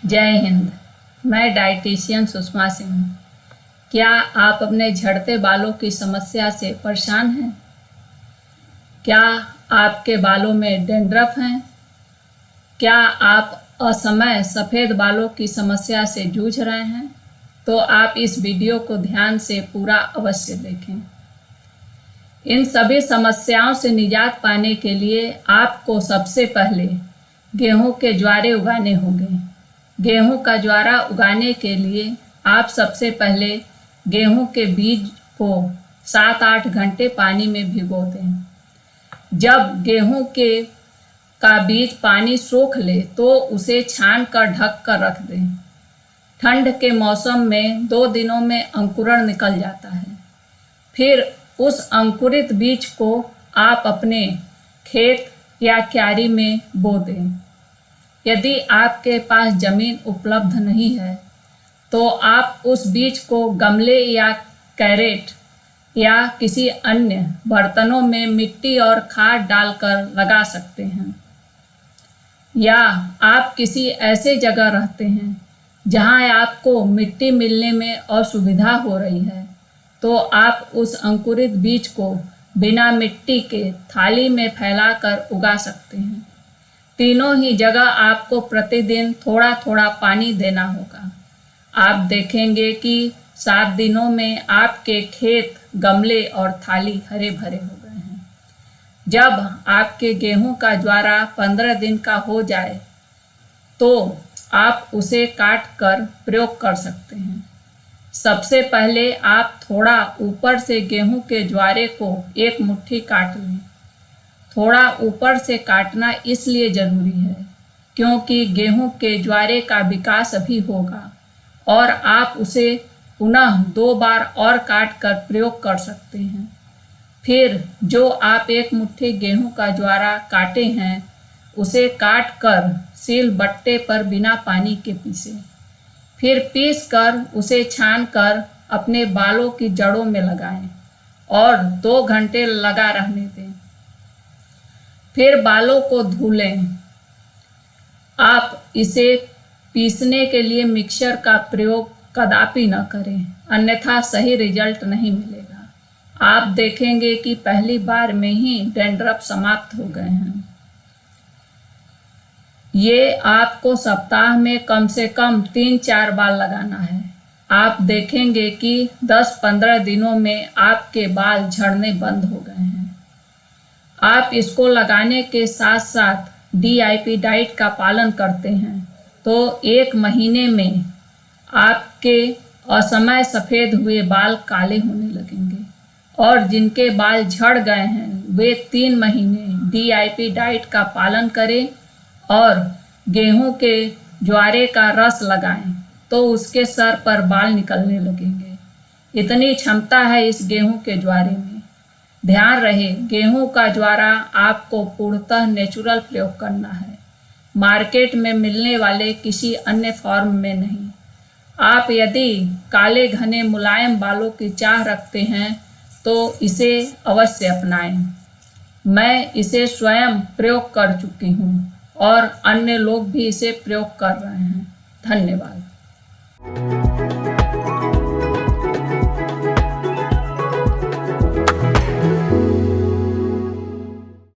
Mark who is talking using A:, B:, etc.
A: जय हिंद। मैं डाइटिशियन सुषमा सिंह। क्या आप अपने झड़ते बालों की समस्या से परेशान हैं? क्या आपके बालों में डैंड्रफ हैं? क्या आप असमय सफ़ेद बालों की समस्या से जूझ रहे हैं? तो आप इस वीडियो को ध्यान से पूरा अवश्य देखें। इन सभी समस्याओं से निजात पाने के लिए आपको सबसे पहले गेहूं के ज्वारे उगाने होंगे। गेहूं का ज्वारा उगाने के लिए आप सबसे पहले गेहूं के बीज को 7-8 घंटे पानी में भिगो दें। जब गेहूं का बीज पानी सोख ले तो उसे छान कर ढक कर रख दें। ठंड के मौसम में 2 दिनों में अंकुरण निकल जाता है। फिर उस अंकुरित बीज को आप अपने खेत या क्यारी में बो दें। यदि आपके पास ज़मीन उपलब्ध नहीं है तो आप उस बीज को गमले या कैरेट या किसी अन्य बर्तनों में मिट्टी और खाद डालकर लगा सकते हैं। या आप किसी ऐसे जगह रहते हैं जहां आपको मिट्टी मिलने में असुविधा हो रही है तो आप उस अंकुरित बीज को बिना मिट्टी के थाली में फैलाकर उगा सकते हैं। तीनों ही जगह आपको प्रतिदिन थोड़ा थोड़ा पानी देना होगा। आप देखेंगे कि 7 दिनों में आपके खेत, गमले और थाली हरे भरे हो गए हैं। जब आपके गेहूं का ज्वारा 15 दिन का हो जाए तो आप उसे काट कर प्रयोग कर सकते हैं। सबसे पहले आप थोड़ा ऊपर से गेहूं के ज्वारे को एक मुट्ठी काट लें। थोड़ा ऊपर से काटना इसलिए ज़रूरी है क्योंकि गेहूं के ज्वारे का विकास अभी होगा और आप उसे पुनः 2 बार और काट कर प्रयोग कर सकते हैं। फिर जो आप एक मुट्ठी गेहूं का ज्वारा काटे हैं उसे काट कर सिलबट्टे पर बिना पानी के पीसें। फिर पीस कर उसे छान कर अपने बालों की जड़ों में लगाएं और 2 घंटे लगा रहने दें। फिर बालों को धुलें। आप इसे पीसने के लिए मिक्सर का प्रयोग कदापि न करें, अन्यथा सही रिजल्ट नहीं मिलेगा। आप देखेंगे कि पहली बार में ही डैंड्रफ समाप्त हो गए हैं। ये आपको सप्ताह में कम से कम 3-4 बार लगाना है। आप देखेंगे कि 10-15 दिनों में आपके बाल झड़ने बंद हो गए हैं। आप इसको लगाने के साथ साथ DIP डाइट का पालन करते हैं तो 1 महीने में आपके असमय सफ़ेद हुए बाल काले होने लगेंगे और जिनके बाल झड़ गए हैं वे 3 महीने DIP डाइट का पालन करें और गेहूं के ज्वारे का रस लगाएं तो उसके सर पर बाल निकलने लगेंगे। इतनी क्षमता है इस गेहूं के ज्वारे में। ध्यान रहे, गेहूं का ज्वारा आपको पूर्णतः नेचुरल प्रयोग करना है, मार्केट में मिलने वाले किसी अन्य फॉर्म में नहीं। आप यदि काले घने मुलायम बालों की चाह रखते हैं तो इसे अवश्य अपनाएं। मैं इसे स्वयं प्रयोग कर चुकी हूँ और अन्य लोग भी इसे प्रयोग कर रहे हैं। धन्यवाद।